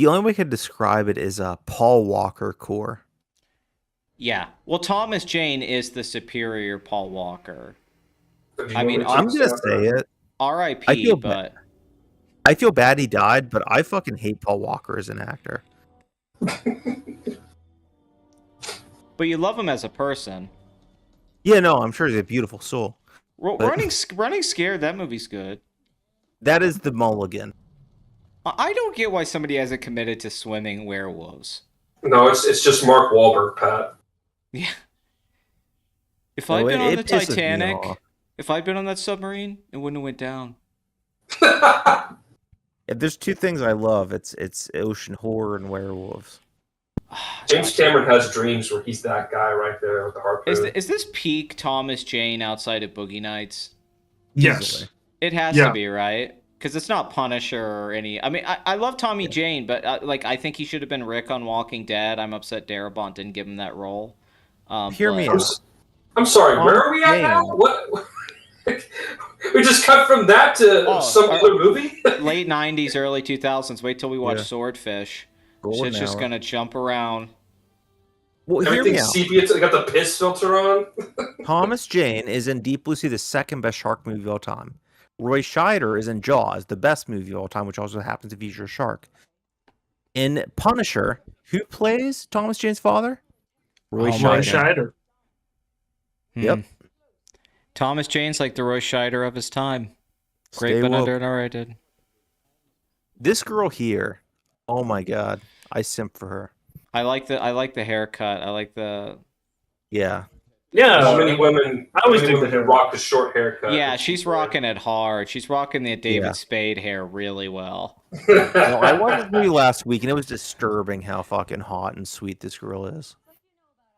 The only way I could describe it is a Paul Walker core. Yeah. Well, Thomas Jane is the superior Paul Walker. Do you I want mean, me to I'm gonna stamp say or- it. I R.I.P. feel bad. But I feel bad he died, but I fucking hate Paul Walker as an actor. you love him as a person. Yeah, no, I'm sure he's a beautiful soul. But- Running Scared. That movie's good. That is the mulligan. I don't get why somebody hasn't committed to swimming werewolves. No, it's just Mark Wahlberg, Pat. Yeah. If No, I'd been on the pisses me Titanic, off. if I'd been on that submarine, it wouldn't have went down. If there's two things I love, it's ocean horror and werewolves. James Cameron has dreams where he's that guy right there with the harpoon. Is this peak Thomas Jane outside of Boogie Nights? Yes. Easily. It has Yeah. to be, right? Because it's not Punisher or any. I mean, I love Tommy Jane, but I think he should have been Rick on Walking Dead. I'm upset Darabont didn't give him that role. Hear me but- out. I'm sorry, Tom where are we at Jane. now? What? We just cut from that to some other movie? Late 90s, early 2000s. Wait till we watch Yeah. Swordfish. Golden Shit's just hour. gonna jump around. Well, hear me Everything's out. sepia. They got the piss filter on. Thomas Jane is in Deep Blue Sea, the second best shark movie of all time. Roy Scheider is in Jaws, the best movie of all time, which also happens to feature a shark. In Punisher, who plays Thomas Jane's father? Roy Oh, Scheider. Roy Scheider. Yep. Thomas Jane's like the Roy Scheider of his time. Great Stay but woke. underrated. This girl here, oh my god, I simp for her. I like the haircut. I like the Yeah, Yeah. How many women? I always how many dig the women hair. rock a short haircut. yeah. She's rocking it hard. She's rocking the David Yeah. Spade hair really well. no, I watched this movie last week, and it was disturbing how fucking hot and sweet this girl is.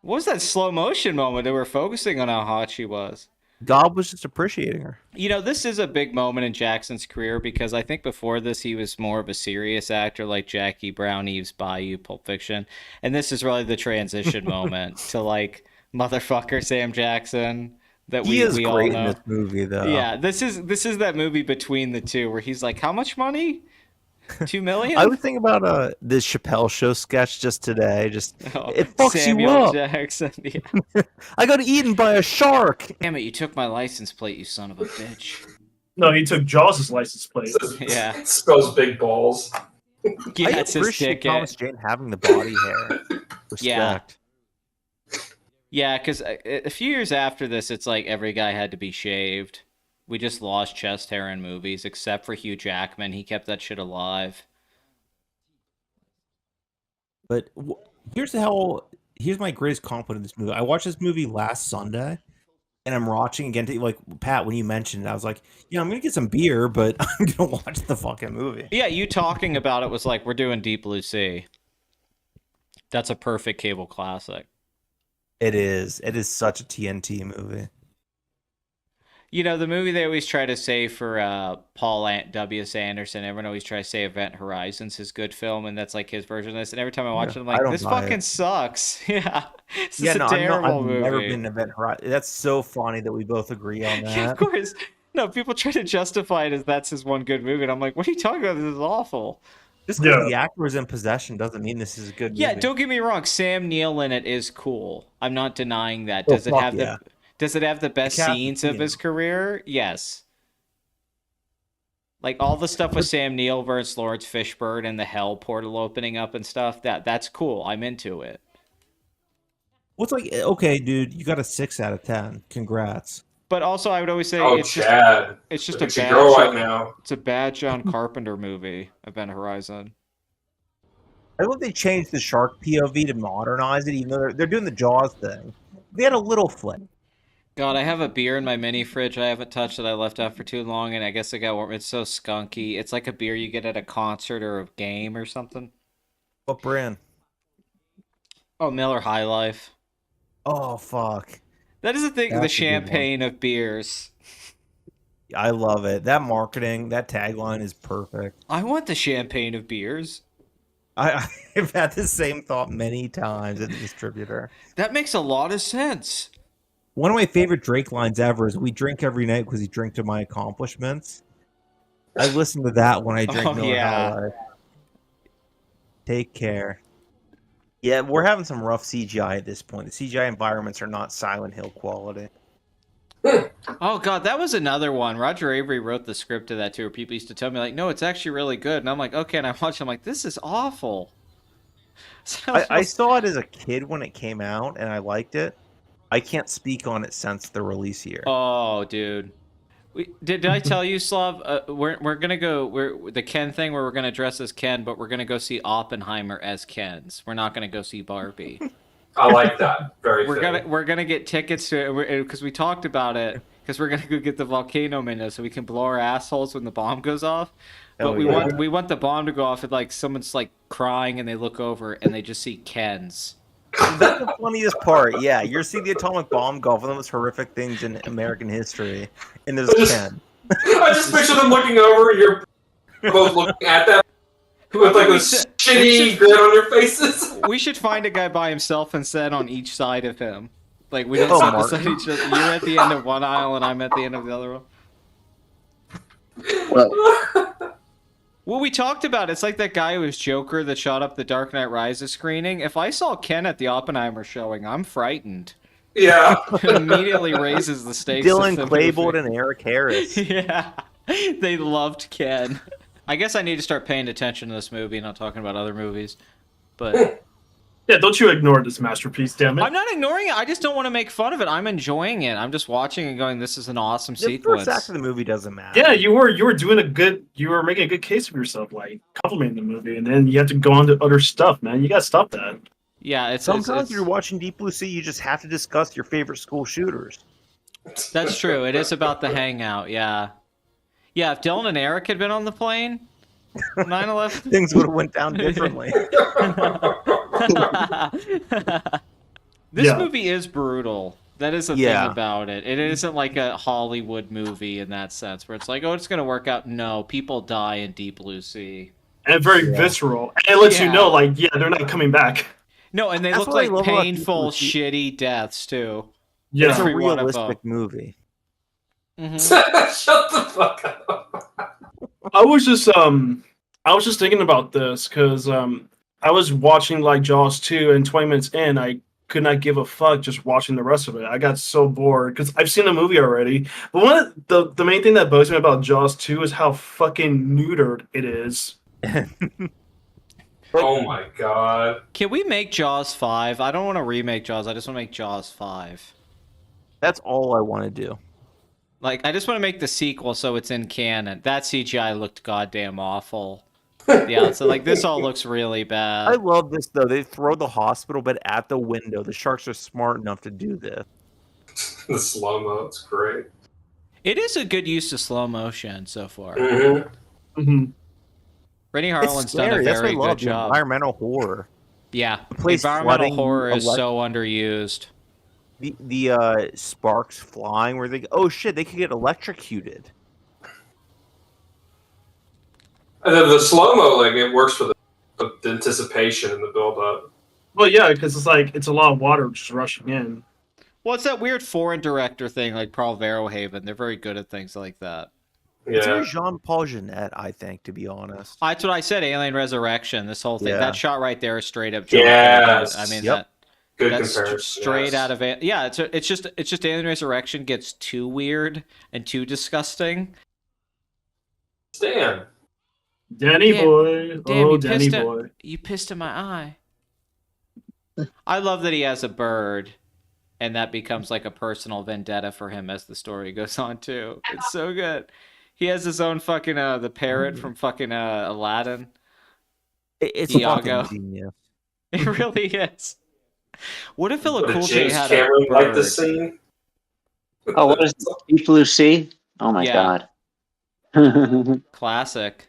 What was that slow motion moment? They were focusing on how hot she was. God was just appreciating her. You know, this is a big moment in Jackson's career because I think before this he was more of a serious actor like Jackie Brown, Eve's Bayou, Pulp Fiction. And this is really the transition moment to like motherfucker Sam Jackson that He is we all great in know. this movie, though. Yeah, this is that movie between the two where he's like, how much money? 2 million? I was thinking about this Chappelle Show sketch just today. Just Oh, it fucks Samuel you up. Jackson. Yeah. I got eaten by a shark. Damn it, you took my license plate, you son of a bitch. No, he took Jaws' license plate. Yeah. Spells big balls. Yeah, I it's his appreciate dick. Thomas Jane having the body hair. Yeah. Respect. Yeah, because a few years after this, it's like every guy had to be shaved. We just lost chest hair in movies, except for Hugh Jackman. He kept that shit alive. But here's my greatest compliment in this movie. I watched this movie last Sunday, and I'm watching again. Like Pat, when you mentioned it, I was like, "Yeah, I'm gonna get some beer, but I'm gonna watch the fucking movie." Yeah, you talking about it was like, we're doing Deep Blue Sea. That's a perfect cable classic. It is. It is such a TNT movie. You know, the movie they always try to say for Paul W.S. Anderson, everyone always tries to say Event Horizon's his good film, and that's like his version of this. And every time I watch it, I'm I like, don't this buy fucking it. such Yeah. This Yeah, is no, a terrible I've movie. never been an Event Horizon. That's so funny that we both agree on that. Yeah, of course. No, people try to justify it as that's his one good movie, and I'm like, what are you talking about? This is awful. Just because Yeah. the actor is in possession doesn't mean this is a good Yeah, movie. don't get me wrong. Sam Neill in it is cool. I'm not denying that. Oh, Does it fuck have yeah. Does it have the best cast is scenes of key. his career? Yes. Like all the stuff with Sam Neill versus Lawrence Fishburne and the Hell portal opening up and stuff. That's cool. I'm into it. What's like, okay, dude, you got a 6 out of 10. Congrats. But also, I would always say Oh, it's just Chad. it's just a It's a bad girl right John, now. it's a bad John Carpenter movie. Event Horizon. I love they changed the shark POV to modernize it, even though they're doing the Jaws thing. They had a little flip. God, I have a beer in my mini fridge I haven't touched that I left out for too long, and I guess it got warm. It's so skunky. It's like a beer you get at a concert or a game or something. What brand? Oh, Miller High Life. Oh, fuck. That is the thing, the That's a good one. champagne of beers. I love it. That marketing, that tagline is perfect. I want the champagne of beers. I've had the same thought many times at the distributor. That makes a lot of sense. One of my favorite Drake lines ever is, "We drink every night because you drink to my accomplishments." I listen to that when I drink Oh, Miller yeah. High Life. Take care. Yeah, we're having some rough CGI at this point. The CGI environments are not Silent Hill quality. Oh god, that was another one. Roger Avery wrote the script to that too, where people used to tell me like, "No, it's actually really good," and I'm like, "Okay," and I watched. I'm like, "This is awful." I saw it as a kid when it came out, and I liked it. I can't speak on it since the release year. Oh, dude. Did I tell you, Slav? We're gonna go. The Ken thing where we're gonna dress as Ken, but we're gonna go see Oppenheimer as Kens. We're not gonna go see Barbie. I like that. Very. We're gonna get tickets to it because we talked about it. Because we're gonna go get the volcano window so we can blow our assholes when the bomb goes off. But we want the bomb to go off and like someone's like crying and they look over and they just see Kens. That's the funniest part. Yeah, you're seeing the atomic bomb go off, one of the most horrific things in American history, and there's Ken. I just picture them looking over, and you're both looking at them with like a shitty grin on your faces. We should find a guy by himself and sit on each side of him. Like we don't sit beside each other. You're at the end of one aisle and I'm at the end of the other one. Well, we talked about it's like that guy who was Joker that shot up the Dark Knight Rises screening. If I saw Ken at the Oppenheimer showing, I'm frightened. Yeah. It immediately raises the stakes. Dylan Klebold and Eric Harris. Yeah, they loved Ken. I guess I need to start paying attention to this movie, not talking about other movies. But yeah, don't you ignore this masterpiece, damn it. I'm not ignoring it. I just don't want to make fun of it. I'm enjoying it. I'm just watching and going, this is an awesome sequence. The first act of the movie doesn't matter. Yeah, you were making a good case of yourself, like complimenting the movie, and then you have to go on to other stuff, man. You gotta stop that. Yeah, sometimes you're watching Deep Blue Sea, you just have to discuss your favorite school shooters. That's true. It is about the hangout. Yeah, yeah. If Dylan and Eric had been on the plane, 9/11, things would have went down differently. This movie is brutal. That is the thing about it. It isn't like a Hollywood movie in that sense, where it's like, oh, it's going to work out. No, people die in Deep Blue Sea. And very visceral. And it lets you know, like, they're not coming back. No, and they look like painful, shitty deaths, too. Yeah. It's a realistic movie. Mm-hmm. Shut the fuck up. I was just thinking about this, because I was watching, like, Jaws 2, and 20 minutes in, I could not give a fuck just watching the rest of it. I got so bored because I've seen the movie already. But one of the main thing that bugs me about Jaws 2 is how fucking neutered it is. Oh my god. Can we make Jaws 5? I don't want to remake Jaws. I just want to make Jaws 5. That's all I want to do. Like, I just want to make the sequel so it's in canon. That CGI looked goddamn awful. Yeah, so like this all looks really bad. I love this though. They throw the hospital bed at the window. The sharks are smart enough to do this. The slow-mo, it's great. It is a good use of slow motion so far. Mm-hmm. Mm-hmm. Rennie Harlan's done a very good job. Environmental horror. Yeah, environmental horror is so underused. The sparks flying where they oh shit, they could get electrocuted. And then the slow-mo, like, it works for the anticipation and the build-up. Well, yeah, because it's a lot of water just rushing in. Well, it's that weird foreign director thing, like Paul Verhoeven. They're very good at things like that. Yeah. It's very Jean-Paul Jeunet, I think, to be honest. That's what I said, Alien Resurrection, this whole thing. Yeah. That shot right there is straight up Yes. I mean, good that's comparison. Straight out of it. Yeah, it's just Alien Resurrection gets too weird and too disgusting. Stan. Danny boy. Damn, oh, Danny boy. You pissed in my eye. I love that he has a bird, and that becomes like a personal vendetta for him as the story goes on, too. It's so good. He has his own fucking, the parrot from fucking Aladdin. It's Iago. fucking genius. It really is. What if Philip Cool J James had Cameron a bird? like the scene? Oh, what is Deep Blue Sea? Oh my god. Classic.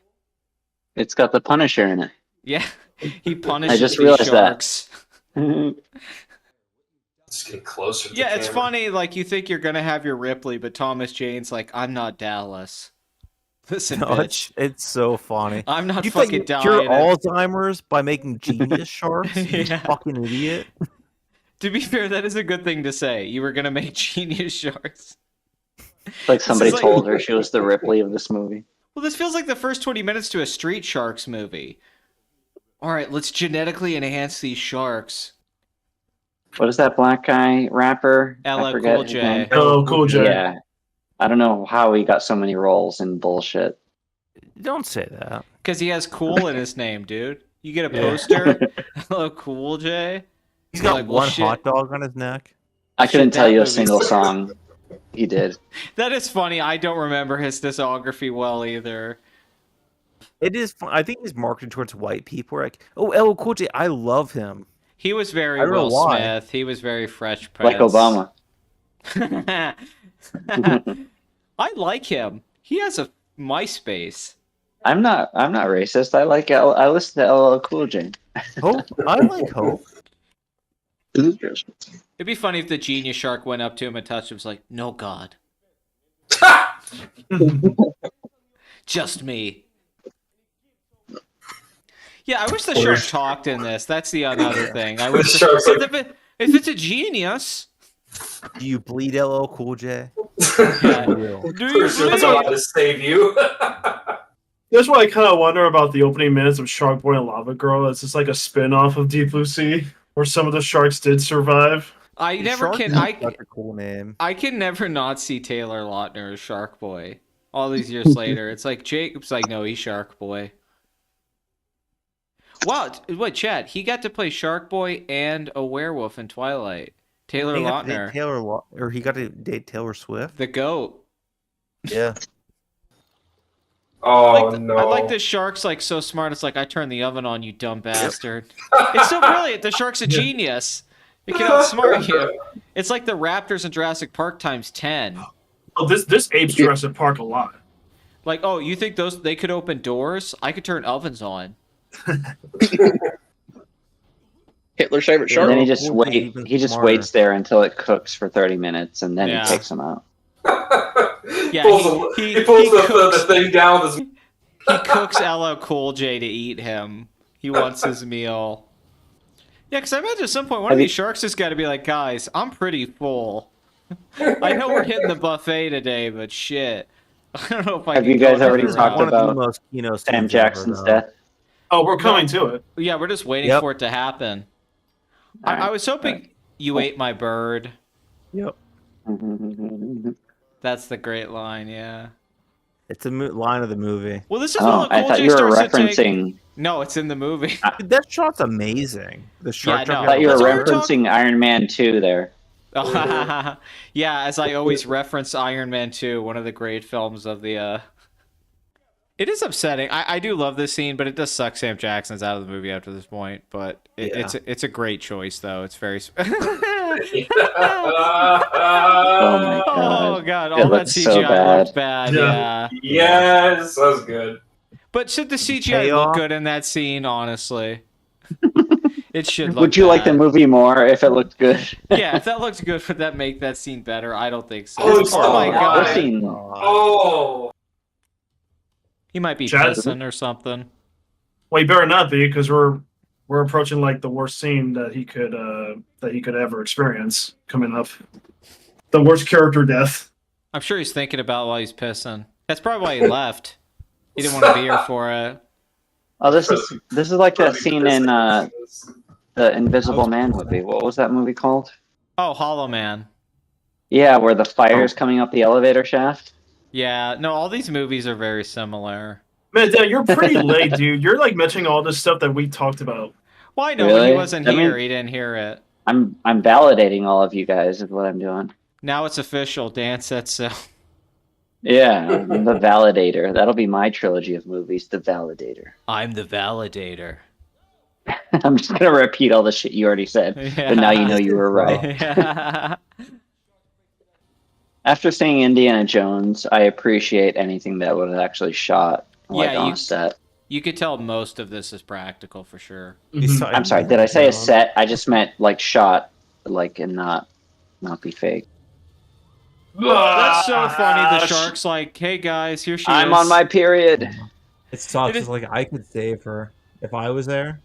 It's got the Punisher in it. Yeah, he punishes I just these realized sharks. Just getting closer to Yeah, the it's camera. funny, like, you think you're gonna have your Ripley, but Thomas Jane's like, I'm not Dallas. Listen, No, bitch. it's so funny. I'm not You fucking think you dying. cure Alzheimer's by making genius sharks? You Yeah. fucking idiot. To be fair, that is a good thing to say. You were gonna make genius sharks. Like somebody like- told her she was the Ripley of this movie. Well, this feels like the first 20 minutes to a Street Sharks movie. All right, let's genetically enhance these sharks. What is that black guy rapper? LL I forget Cool his J. name. Oh, Cool J. Yeah. I don't know how he got so many roles in bullshit. Don't say that. Because he has cool in his name, dude. You get a Yeah. poster. Hello, Cool J. He's You're got like, well, one shit. hot dog on his neck. I couldn't Shit, tell that you a movie's- single song he did. That is funny. I don't remember his discography well either. It is fun. I think he's marketed towards white people. Like, oh, LL Cool J, I love him. He was very I don't know Will why. Smith. He was very Fresh Like Prince. Obama. I like him. He has a MySpace. I'm not racist. I listen to LL Cool J. Hope. I like Hope. It'd be funny if the genius shark went up to him and touched him. Was like, no God, just me. Yeah, I wish the shark talked in this. That's the other thing. I wish shark's like- if it's a genius. Do you bleed LL Cool J? Yeah. I will. Do you Christian's believe? allowed to save you. That's why I kind of wonder about the opening minutes of Shark Boy and Lava Girl. It's just like a spin-off of Deep Blue Sea, where some of the sharks did survive. I never Shark can. is I such a cool name. I can never not see Taylor Lautner as Shark Boy. All these years later, it's like Jacob's like, no, he's Shark Boy. Wow, wait, Chad, he got to play Shark Boy and a werewolf in Twilight. Taylor He got to date Lautner, or he got to date Taylor Swift. the goat. Yeah. Oh Like, no! I like the shark's like so smart. It's like I turned the oven on, you dumb bastard. It's so brilliant. The shark's a genius. It can outsmart you. It's like the raptors in Jurassic Park times 10. Oh, this apes Jurassic Park a lot. Like, oh, you think they could open doors? I could turn ovens on. Hitler's favorite And shark. then he just Cool J wait. even He just smarter. waits there until it cooks for 30 minutes, and then Yeah. he takes them out. Yeah, he pulls the cooks. thing down with his. He cooks LL Cool J to eat him. He wants his meal. Yeah, because I imagine at some point one of Have you- these sharks has got to be like, guys, I'm pretty full. I know we're hitting the buffet today, but shit. I don't know if I Have can you guys go already another talked round. One of the about most, Sam scenes Jackson's ever, though. death. Oh, we're coming to it. Yeah, we're just waiting Yep. for it to happen. All right. I was hoping you ate my bird. Yep. That's the great line, yeah. It's a line of the movie. Well, this is Oh, when I Cool thought J you were starts to take... referencing. No, it's in the movie. Dude, that shot's amazing. The shark. no. I jumping thought you were That's what we're referencing Iron Man 2 there. Yeah, as I always reference Iron Man 2, one of the great films of the It is upsetting. I do love this scene, but it does suck Sam Jackson's out of the movie after this point. But Yeah. it's a great choice, though. It's very. Oh my Oh god. god, It all that looks CGI so bad. looked bad. Yeah. Yeah. Yes, that was good. But should the CGI Payoff. look good in that scene? Honestly, it should. Look Would you like the bad. movie more if it looked good? Yeah, if that looked good, would that make that scene better? I don't think so. Oh, Oh my oh, god, This scene- Oh, he might be Chad? pissing or something. Well, he better not be, because we're approaching like the worst scene that he could ever experience coming up. The worst character death. I'm sure he's thinking about while he's pissing. That's probably why he left. He didn't want to be here for it. Oh, this is like that scene in the Invisible Man movie. What was that movie called? Oh, Hollow Man. Yeah, where the fire's coming up the elevator shaft. Yeah, no, all these movies are very similar. Man, Dan, you're pretty late, dude. You're like mentioning all this stuff that we talked about. Well, I know when he Really? wasn't I mean- here, he didn't hear it. I'm validating all of you guys is what I'm doing. Now it's official. Dan said so. Yeah, I'm the Validator. That'll be my trilogy of movies, The Validator. I'm the validator. I'm just gonna repeat all the shit you already said, but now you know you were right. Yeah. After seeing Indiana Jones, I appreciate anything that was actually shot like Yeah, on you- a set. You could tell most of this is practical for sure. Mhm. I'm sorry, did I say a set? I just meant like shot, like, and not be fake. That's so funny. The shark's like, "Hey guys, here she is." I'm on my period. It sucks. It is- It's like I could save her if I was there.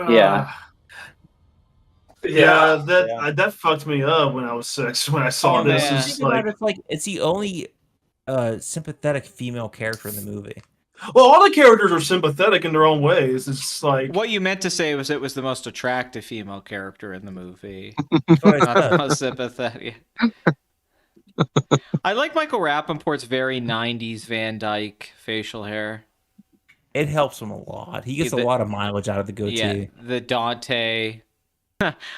Yeah. Yeah, that Yeah. that fucked me up when I was 6 when I saw Oh, this. man. It's Think about like, it, it's like it's the only sympathetic female character in the movie. Well, all the characters are sympathetic in their own ways. It's like What you meant to say was it was the most attractive female character in the movie. That's what I Not the said. most sympathetic. I like Michael Rappaport's very 90s Van Dyke facial hair. It helps him a lot. He gets Yeah, a lot of mileage out of the goatee. Yeah, the Dante.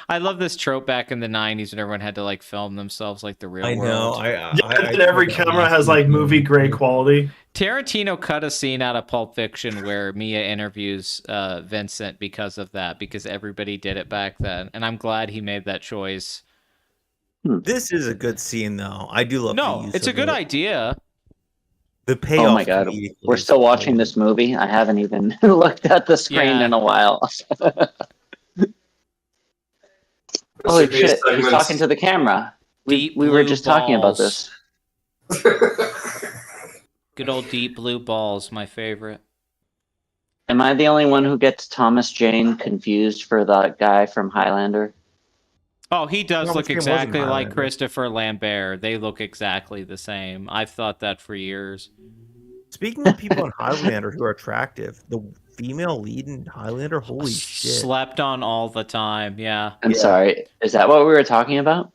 I love this trope back in the 90s when everyone had to like film themselves like the real I know. world. and every camera has like movie grade quality. Tarantino cut a scene out of Pulp Fiction where Mia interviews Vincent because of that, because everybody did it back then. And I'm glad he made that choice. This is a good scene, though. I do love. the No, use it's a of good it. idea. The payoff. Oh my god, comedically we're is still watching great. this movie. I haven't even looked at the screen Yeah. in a while. Holy Should be a shit, he's segment. talking to the camera. Deep We were blue just talking about balls. this. Good old deep blue balls, my favorite. Am I the only one who gets Thomas Jane confused for the guy from Highlander? Oh, he does No, look Jane wasn't exactly like Highlander. Christopher Lambert. They look exactly the same. I've thought that for years. Speaking of people in Highlander who are attractive, the female lead in Highlander, holy shit! Slept on all the time, yeah. I'm Yeah. sorry. Is that what we were talking about?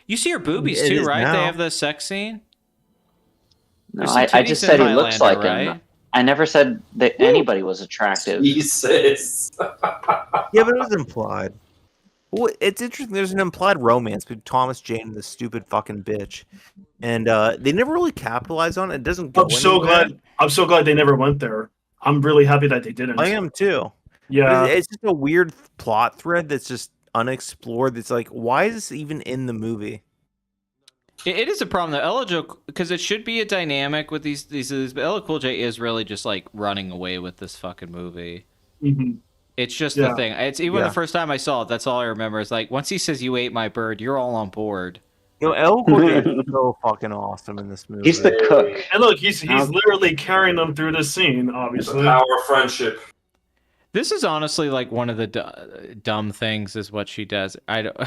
You see her boobies It too, is right? They now. have the sex scene. No, There's some I just titties said in he looks Highlander, like him. right? I never said that anybody was attractive. Jesus. Yeah, but it was implied. Well, it's interesting. There's an implied romance between Thomas Jane and this stupid fucking bitch, and they never really capitalize on it. It doesn't go. I'm so anywhere. glad. I'm so glad they never went there. I'm really happy that they didn't. I am too. Yeah. But it's just a weird plot thread that's just unexplored. That's like, why is this even in the movie? It is a problem though. Because it should be a dynamic with these. But LL Cool J is really just like running away with this fucking movie. Mhm. It's just Yeah. the thing. It's even Yeah. the first time I saw it. That's all I remember. Is like once he says "You ate my bird," you're all on board. You know, El Cool J is so fucking awesome in this movie. He's the cook. And look, he's literally carrying them through this scene. The Obviously. power of friendship. This is honestly like one of the dumb things is what she does. I don't.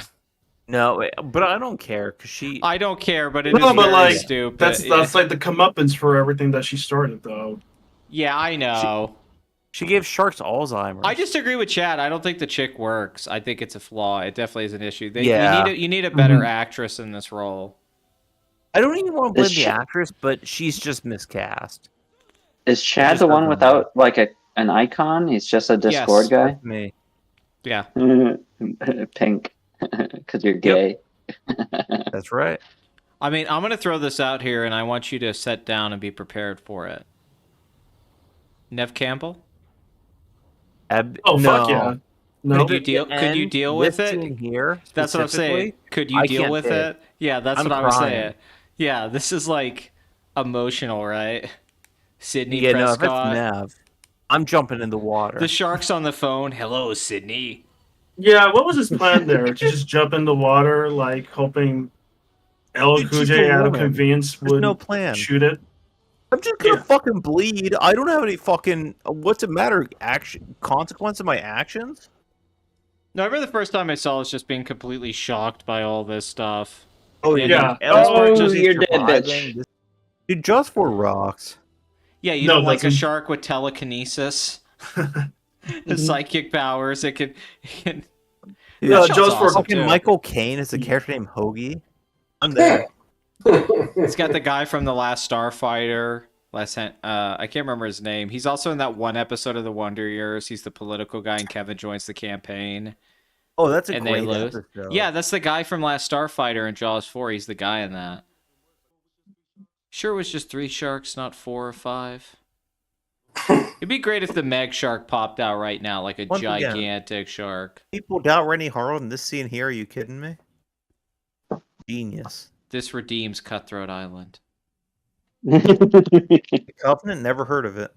No, but I don't care because she. I don't care, but it No, is but, very like, stupid. That's like the comeuppance for everything that she started, though. Yeah, I know. She gave sharks Alzheimer's. I just agree with Chad. I don't think the chick works. I think it's a flaw. It definitely is an issue. Yeah. You need a better Mhm. actress in this role. I don't even want to blame Is the she- actress, but she's just miscast. Is Chad just the one doesn't without like an icon? He's just a Discord That's me. Yeah. guy. Pink, because you're gay. That's right. I mean, I'm going to throw this out here, and I want you to sit down and be prepared for it. Nev Campbell? Oh fuck yeah! No, Could you deal with this it? scene here, That's what I'm saying. specifically, Could you I deal can't with take it? Yeah, that's I'm what I was crying. saying. Yeah, this is like emotional, right? Sydney Yeah, no, if Prescott. it's Nev, I'm jumping in the water. The shark's on the phone. Hello, Sydney. yeah. What was his plan there? To just jump in the water, like hoping El Dude, Cool she's J a out of woman. convenience There's would no plan. shoot it. I'm just gonna Yeah. fucking bleed. I don't have any fucking. What's it matter? Action consequence of my actions? No, I remember the first time I saw this just being completely shocked by all this stuff. Oh yeah. Oh, you're dead, bitch. Dude, just for rocks. Yeah, you No, know, like a that's- shark with telekinesis, the psychic powers. It can. Dude, Yeah, That shot's just for awesome, fucking too. Michael Caine is a character named Hoagie. I'm there. It's got the guy from the Last Starfighter. I can't remember his name. He's also in that one episode of The Wonder Years. He's the political guy, and Kevin joins the campaign. Oh, that's a And they great lose. episode. Yeah, that's the guy from Last Starfighter and Jaws 4. He's the guy in that. Sure, it was just 3 sharks, not 4 or 5. It'd be great if the Meg shark popped out right now, like a Once again. gigantic shark. People doubt Rennie Harlan in this scene here. Are you kidding me? Genius. This redeems Cutthroat Island. The Covenant, never heard of it.